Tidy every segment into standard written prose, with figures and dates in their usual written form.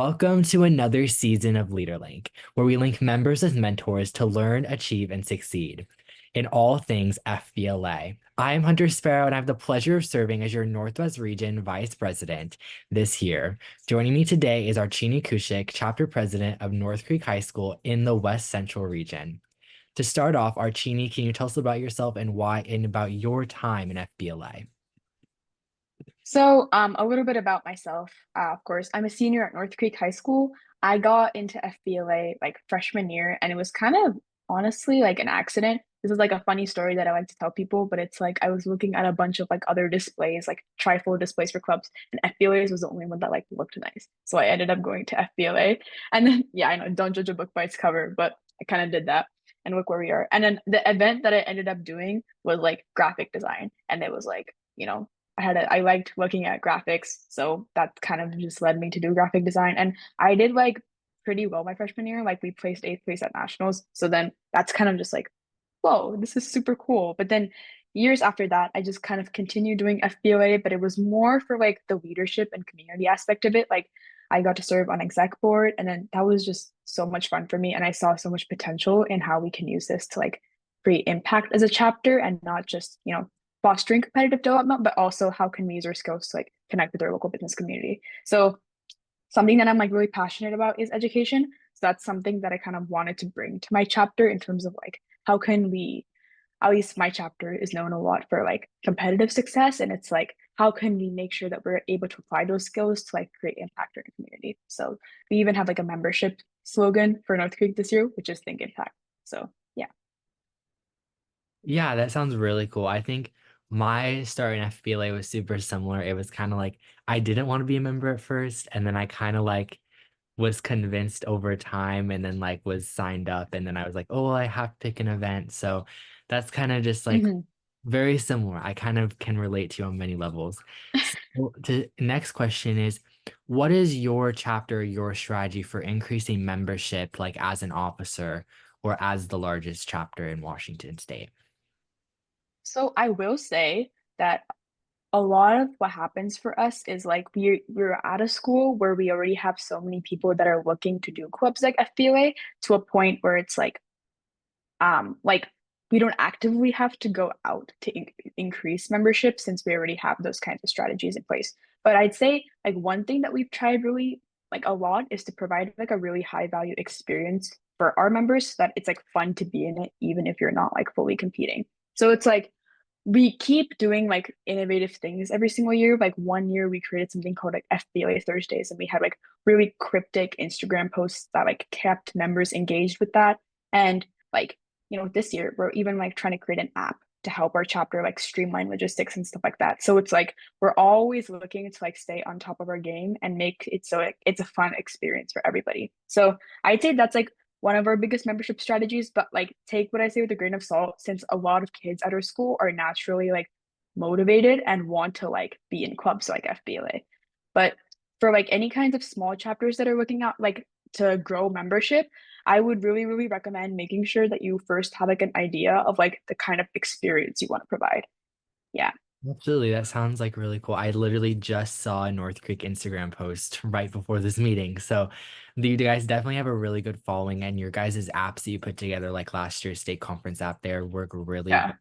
Welcome to another season of LeaderLINK, where we link members with mentors to learn, achieve, and succeed in all things FBLA. I'm Hunter Sparrow, and I have the pleasure of serving as your Northwest Region Vice President this year. Joining me today is Archini Koushik, Chapter President of North Creek High School in the West Central region. To start off, Archini, can you tell us about yourself and why and about your time in FBLA? A little bit about myself. Of course, I'm a senior at North Creek High School. I got into FBLA like freshman year, and it was kind of honestly like an accident. This is like a funny story that I like to tell people, but it's like I was looking at a bunch of like other displays, like trifold displays for clubs, and FBLA's was the only one that like looked nice. So I ended up going to FBLA. And then yeah, I know, don't judge a book by its cover, but I kind of did that. And look where we are. And then the event that I ended up doing was like graphic design. And it was like, I liked looking at graphics, so that kind of just led me to do graphic design. And I did like pretty well my freshman year. Like we placed eighth place at nationals. So then that's kind of just like, whoa, this is super cool. But then years after that, I just kind of continued doing FBLA, but it was more for like the leadership and community aspect of it. Like I got to serve on exec board, and then that was just so much fun for me. And I saw so much potential in how we can use this to like create impact as a chapter and not just, fostering competitive development, but also how can we use our skills to like connect with our local business community. So something that I'm like really passionate about is education. So that's something that I kind of wanted to bring to my chapter in terms of like how can we, at least my chapter is known a lot for like competitive success. And it's like, how can we make sure that we're able to apply those skills to like create impact in the community? So we even have like a membership slogan for North Creek this year, which is Think Impact. So yeah. Yeah, that sounds really cool. I think my start in FBLA was super similar. It was kind of like I didn't want to be a member at first, and then I kind of like was convinced over time and then like was signed up and then I was like, oh, well, I have to pick an event. So that's kind of just like Mhm. very similar. I kind of can relate to you on many levels. So the next question is, what is your chapter, your strategy for increasing membership, like as an officer or as the largest chapter in Washington State? So I will say that a lot of what happens for us is like we're at a school where we already have so many people that are looking to do clubs like FBLA to a point where it's like we don't actively have to go out to increase membership since we already have those kinds of strategies in place. But I'd say like one thing that we've tried really like a lot is to provide like a really high value experience for our members so that it's like fun to be in it even if you're not like fully competing. So it's like we keep doing like innovative things every single year. Like one year we created something called like FBLA Thursdays, and we had like really cryptic Instagram posts that like kept members engaged with that. And like, this year we're even like trying to create an app to help our chapter like streamline logistics and stuff like that. So it's like we're always looking to like stay on top of our game and make it so it's a fun experience for everybody. So I'd say that's like one of our biggest membership strategies, but like take what I say with a grain of salt, since a lot of kids at our school are naturally like motivated and want to like be in clubs like FBLA. But for like any kinds of small chapters that are looking out like to grow membership, I would really, really recommend making sure that you first have like an idea of like the kind of experience you want to provide. Yeah. Absolutely. That sounds like really cool. I literally just saw a North Creek Instagram post right before this meeting. So you guys definitely have a really good following, and your guys' apps that you put together, like last year's state conference app there, work really Yeah.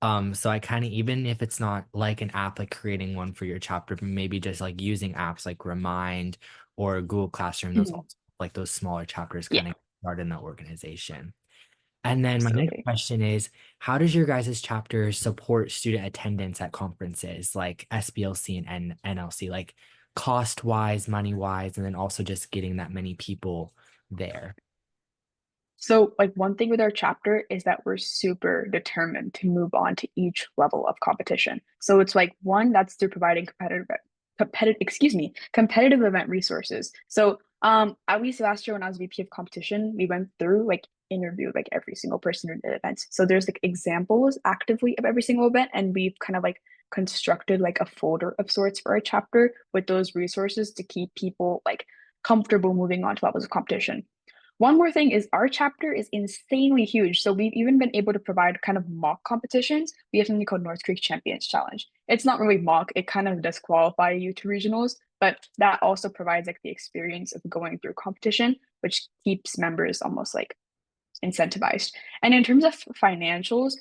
well. So I kind of, even if it's not like an app, like creating one for your chapter, but maybe just like using apps like Remind or Google Classroom, those Mhm. also like those smaller chapters Yeah, kind of start in the organization. And then my next absolutely. question is, how does your guys' chapter support student attendance at conferences like SBLC and NLC, like cost wise, money wise, and then also just getting that many people there? So, like, one thing with our chapter is that we're super determined to move on to each level of competition. So it's like one that's through providing competitive event resources. So at least last year when I was VP of competition, we went through like interviewed like every single person who did events. So there's like examples actively of every single event, and we've kind of like constructed like a folder of sorts for our chapter with those resources to keep people like comfortable moving on to levels of competition. One more thing is our chapter is insanely huge. So we've even been able to provide kind of mock competitions. We have something called North Creek Champions Challenge. It's not really mock, it kind of does qualify you to regionals, but that also provides like the experience of going through competition, which keeps members almost like incentivized. And in terms of financials,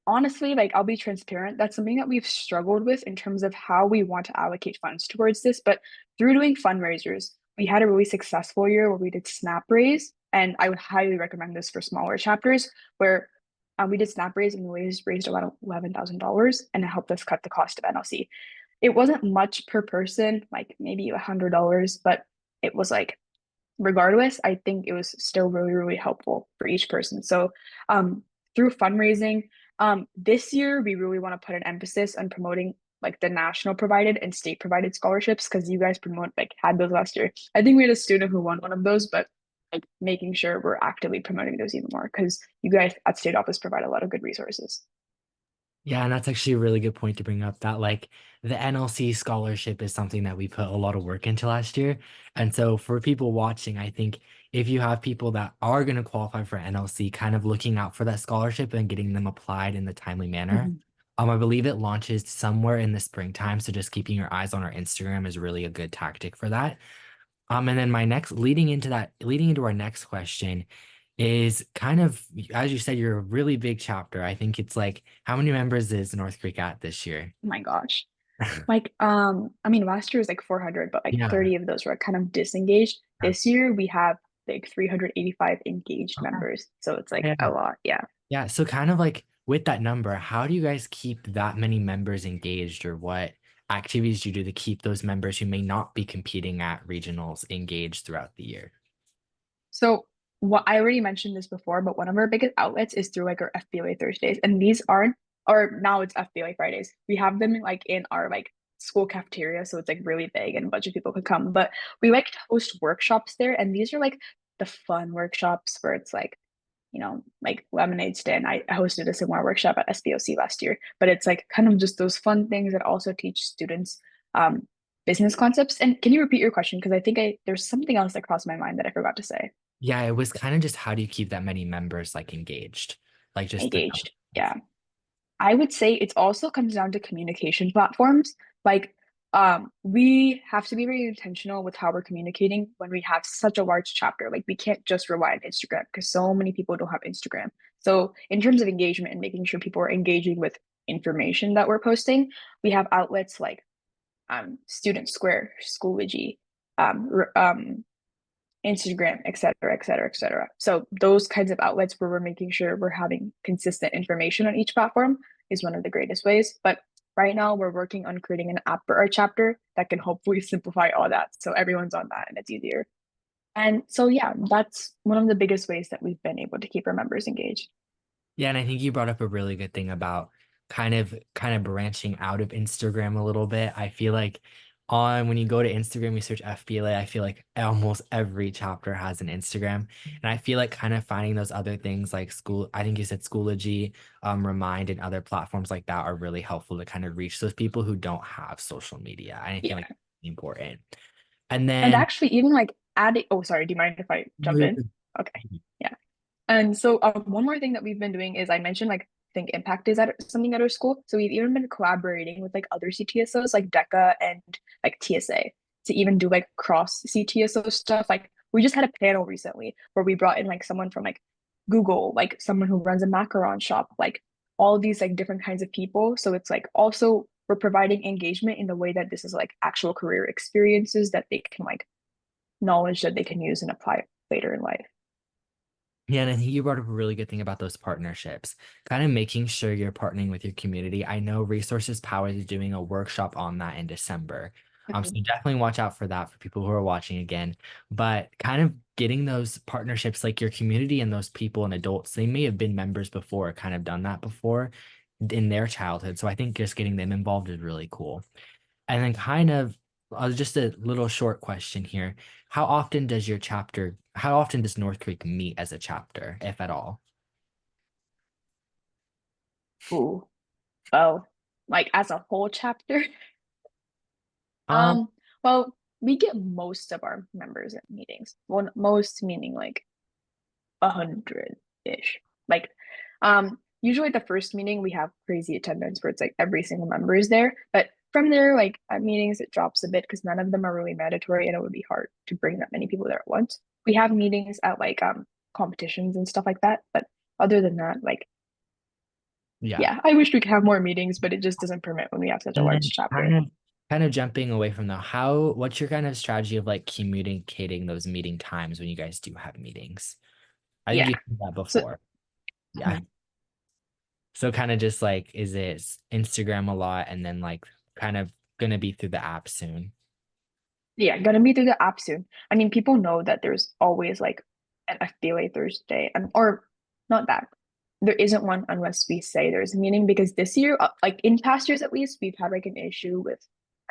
honestly, like I'll be transparent, that's something that we've struggled with in terms of how we want to allocate funds towards this. But through doing fundraisers, we had a really successful year where we did Snap Raise, and I would highly recommend this for smaller chapters where we did Snap Raise and we raised about $11,000 and it helped us cut the cost of NLC. It wasn't much per person, like maybe $100, but it was like regardless, I think it was still really, really helpful for each person. So through fundraising, this year we really want to put an emphasis on promoting like the national provided and state provided scholarships because you guys promote like had those last year. I think we had a student who won one of those, but like making sure we're actively promoting those even more because you guys at state office provide a lot of good resources. Yeah, and that's actually a really good point to bring up that like the NLC scholarship is something that we put a lot of work into last year. And so for people watching, I think if you have people that are going to qualify for NLC, kind of looking out for that scholarship and getting them applied in the timely manner. Mhm. I believe it launches somewhere in the springtime. So just keeping your eyes on our Instagram is really a good tactic for that. And then my next leading into our next question is kind of, as you said, you're a really big chapter. I think it's like, how many members is North Creek at this year? Oh my gosh. Like, I mean, last year was like 400, but like Yeah. 30 of those were kind of disengaged. Yeah. This year we have like 385 engaged Okay. members. So it's like a Yeah. lot. Yeah. Yeah. So kind of like with that number, how do you guys keep that many members engaged, or what activities do you do to keep those members who may not be competing at regionals engaged throughout the year? So what I already mentioned this before, but one of our biggest outlets is through like our FBLA Thursdays. And these aren't, or now it's FBLA Fridays. We have them like in our like school cafeteria. So it's like really big and a bunch of people could come. But we like to host workshops there. And these are like the fun workshops where it's like, like lemonade stand. I hosted a similar workshop at SBOC last year, but it's like kind of just those fun things that also teach students um, business concepts. And can you repeat your question? Because I think there's something else that crossed my mind that I forgot to say. Yeah, it was kind of just how do you keep that many members like engaged? Like just the number. Engaged. Yeah. I would say it also comes down to communication platforms. Like, we have to be very intentional with how we're communicating when we have such a large chapter. Like, we can't just rely on Instagram because so many people don't have Instagram. So, in terms of engagement and making sure people are engaging with information that we're posting, we have outlets like Student Square, Schoology, Instagram, et cetera, et cetera, et cetera. So those kinds of outlets where we're making sure we're having consistent information on each platform is one of the greatest ways. But right now we're working on creating an app for our chapter that can hopefully simplify all that. So everyone's on that and it's easier. And so yeah, that's one of the biggest ways that we've been able to keep our members engaged. Yeah, and I think you brought up a really good thing about kind of branching out of Instagram a little bit. I feel like on when you go to Instagram, you search FBLA, I feel like almost every chapter has an Instagram. And I feel like kind of finding those other things like school, I think you said Schoology, Remind and other platforms like that are really helpful to kind of reach those people who don't have social media. I think like Yeah. important. And And then actually even like adding, oh, sorry, do you mind if I jump in? Okay. Yeah. And so one more thing that we've been doing is I mentioned like I think impact is at something at our school. So we've even been collaborating with like other CTSOs like DECA and like TSA to even do like cross CTSO stuff. Like we just had a panel recently where we brought in like someone from like Google, like someone who runs a macaron shop, like all these like different kinds of people. So it's like also we're providing engagement in the way that this is like actual career experiences that they can like knowledge that they can use and apply later in life. Yeah, and I think you brought up a really good thing about those partnerships, kind of making sure you're partnering with your community. I know Resources Power is doing a workshop on that in December. So Mhm. definitely watch out for that for people who are watching again. But kind of getting those partnerships, like your community and those people and adults, they may have been members before, kind of done that before in their childhood. So I think just getting them involved is really cool. And then kind of just a little short question here. How often does North Creek meet as a chapter, if at all? Ooh. Oh, like as a whole chapter? Um, Um, well, we get most of our members at meetings. Well, most meaning like 100-ish. Like, usually at the first meeting we have crazy attendance where it's like every single member is there. But from there, like at meetings, it drops a bit because none of them are really mandatory and it would be hard to bring that many people there at once. We have meetings at like competitions and stuff like that, but other than that, like Yeah. yeah, I wish we could have more meetings, but it just doesn't permit when we have such a And large then chapter. kind of jumping away from the what's your kind of strategy of like communicating those meeting times when you guys do have meetings? I think Yeah. you said that So before. Yeah. mhm. So kind of just like, is it Instagram a lot and then like kind of gonna be through the app soon? Yeah, gonna be through the app soon. I mean, people know that there's always like an FBLA Thursday, and or not that. There isn't one unless we say there's a meeting because this year, like in past years at least, we've had like an issue with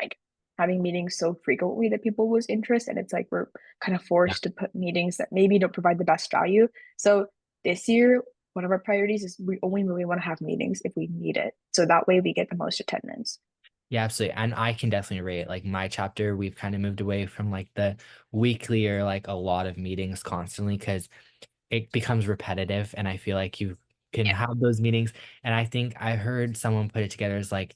like having meetings so frequently that people lose interest, and it's like we're kind of Yeah. forced to put meetings that maybe don't provide the best value. So this year, one of our priorities is we only really want to have meetings if we need it. So that way we get the most attendance. Yeah, absolutely. And I can definitely rate like my chapter, we've kind of moved away from like the weekly or like a lot of meetings constantly because it becomes repetitive. And I feel like you can Yeah, have those meetings. And I think I heard someone put it together as like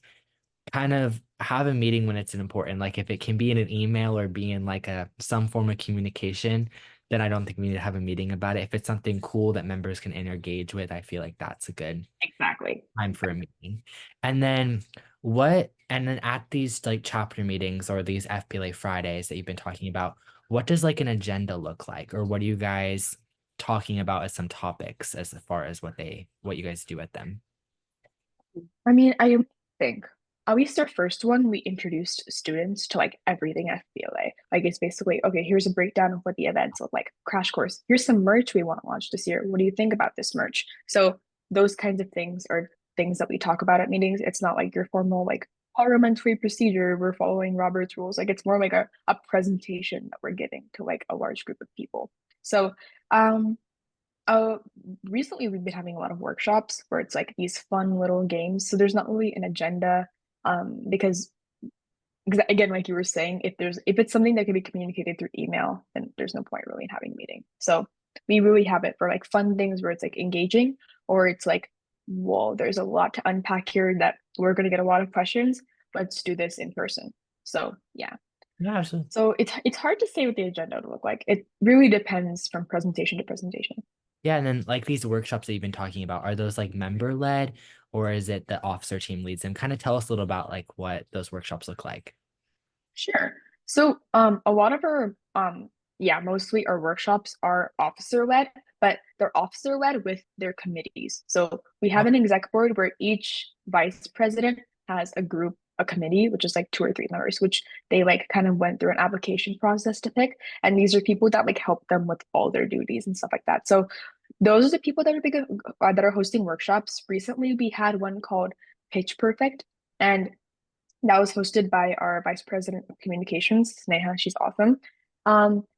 kind of have a meeting when it's important. Like if it can be in an email or be in like a some form of communication, then I don't think we need to have a meeting about it. If it's something cool that members can engage with, I feel like that's a good exactly. time for a meeting. And then at these like chapter meetings or these FBLA Fridays that you've been talking about, what does like an agenda look like? Or what are you guys talking about as some topics as far as what you guys do at them? I mean, I think at least our first one, we introduced students to like everything FBLA. Like it's basically, okay, here's a breakdown of what the events look like. Crash course. Here's some merch we want to launch this year. What do you think about this merch? So those kinds of things are things that we talk about at meetings. It's not like your formal like parliamentary procedure. We're following Robert's rules. Like it's more like a presentation that we're giving to like a large group of people. So um uh, recently we've been having a lot of workshops where it's like these fun little games. So there's not really an agenda, because again, like you were saying, if it's something that can be communicated through email, then there's no point really in having a meeting. So we really have it for like fun things where it's like engaging, or it's like, whoa, there's a lot to unpack here that we're gonna get a lot of questions. Let's do this in person. So yeah. Yeah, absolutely. So it's hard to say what the agenda would look like. It really depends from presentation to presentation. Yeah, and then like these workshops that you've been talking about, are those like member led or is it the officer team leads them? Kind of tell us a little about like what those workshops look like. Sure. So, a lot of our, yeah, mostly our workshops are officer led, but they're officer led with their committees. So we have an exec board where each vice president has a group, a committee, which is like two or three members, which they like kind of went through an application process to pick. And these are people that like help them with all their duties and stuff like that. So those are the people that are that are hosting workshops. Recently, we had one called Pitch Perfect, and that was hosted by our vice president of communications, Sneha. She's awesome.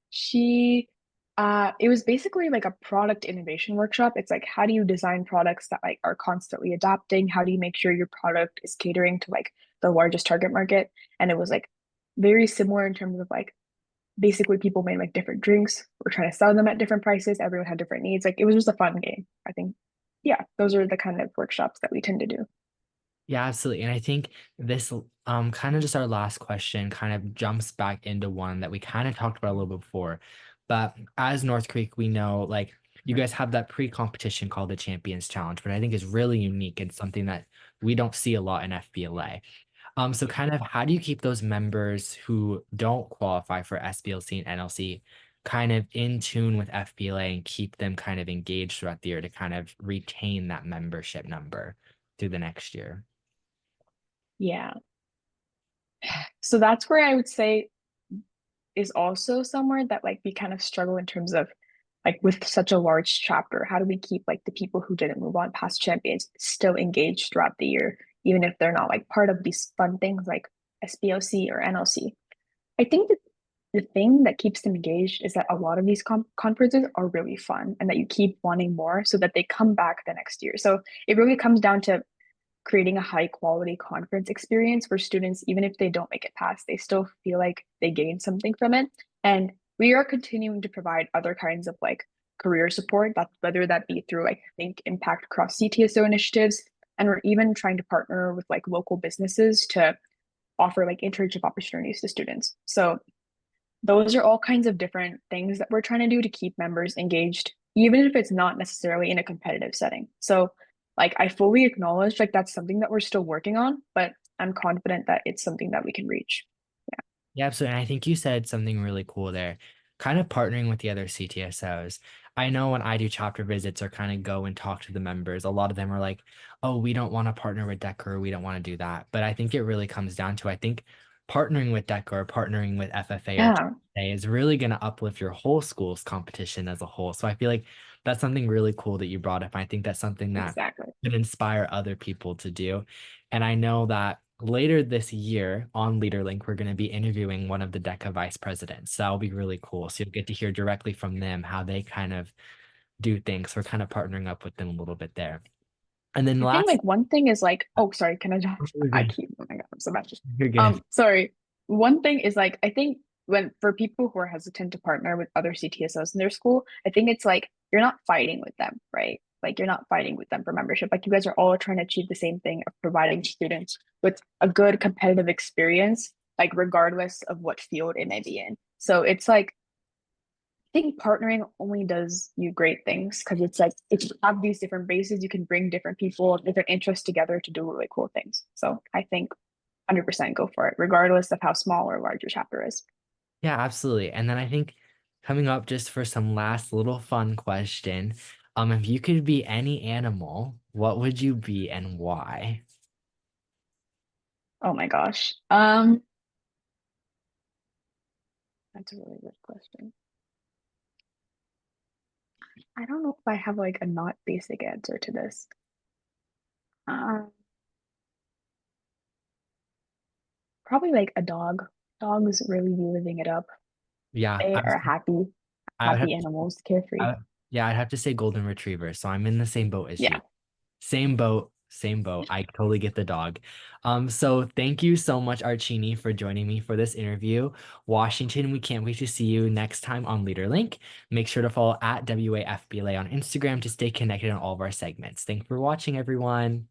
She it was basically like a product innovation workshop. It's like how do you design products that like are constantly adapting? How do you make sure your product is catering to like the largest target market? And it was like very similar in terms of like basically people made like different drinks. We're trying to sell them at different prices. Everyone had different needs. Like it was just a fun game. I think, yeah, those are the kind of workshops that we tend to do. Yeah, absolutely. And I think this kind of just our last question kind of jumps back into one that we kind of talked about a little bit before. But as North Creek, we know like you guys have that pre-competition called the Champions Challenge, but I think is really unique and something that we don't see a lot in FBLA. So kind of how do you keep those members who don't qualify for SBLC and NLC kind of in tune with FBLA and keep them kind of engaged throughout the year to kind of retain that membership number through the next year? Yeah. So that's where I would say is also somewhere that like we kind of struggle in terms of like with such a large chapter, how do we keep like the people who didn't move on past champions still engaged throughout the year, even if they're not like part of these fun things like SBOC or NLC? I think that the thing that keeps them engaged is that a lot of these conferences are really fun and that you keep wanting more so that they come back the next year. So it really comes down to creating a high quality conference experience for students, even if they don't make it past, they still feel like they gain something from it. And we are continuing to provide other kinds of like career support, that whether that be through like Think Impact cross CTSO initiatives, and we're even trying to partner with like local businesses to offer like internship opportunities to students. So those are all kinds of different things that we're trying to do to keep members engaged, even if it's not necessarily in a competitive setting. So like I fully acknowledge like that's something that we're still working on, but I'm confident that it's something that we can reach. Yeah, absolutely. And I think you said something really cool there, kind of partnering with the other CTSOs. I know when I do chapter visits or kind of go and talk to the members, a lot of them are like, oh, we don't want to partner with Decker, we don't want to do that. But I think it really comes down to, I think partnering with Decker, partnering with FFA or Yeah, GSA is really going to uplift your whole school's competition as a whole. So I feel like that's something really cool that you brought up. I think that's something that exactly. can inspire other people to do. And I know that later this year on LeaderLink, we're going to be interviewing one of the DECA vice presidents. So that'll be really cool. So you'll get to hear directly from them how they kind of do things. We're kind of partnering up with them a little bit there. And then I think last, like one thing is like, oh, sorry, can I just, you're I good. keep, oh my God, I'm so bad. You're good. Sorry. One thing is like, I think when for people who are hesitant to partner with other CTSOs in their school, I think it's like you're not fighting with them, right? Like you're not fighting with them for membership. Like you guys are all trying to achieve the same thing of providing students with a good competitive experience, like regardless of what field it may be in. So it's like think partnering only does you great things because it's like if you have these different bases, you can bring different people, different interests together to do really cool things. So I think 100% go for it, regardless of how small or large your chapter is. Yeah, absolutely. And then I think coming up just for some last little fun question, if you could be any animal, what would you be and why? Oh my gosh. That's a really good question. I don't know if I have like a not basic answer to this. Um, Probably like a dog. Dogs really be living it up. Yeah, They are happy, I would have happy animals, carefree. I, yeah, I'd have to say golden retriever. So I'm in the same boat as you. Yeah. Same boat, same boat. I totally get the dog. So thank you so much, Archini, for joining me for this interview. Washington, we can't wait to see you next time on LeaderLink. Make sure to follow at WAFBLA on Instagram to stay connected on all of our segments. Thanks for watching, everyone.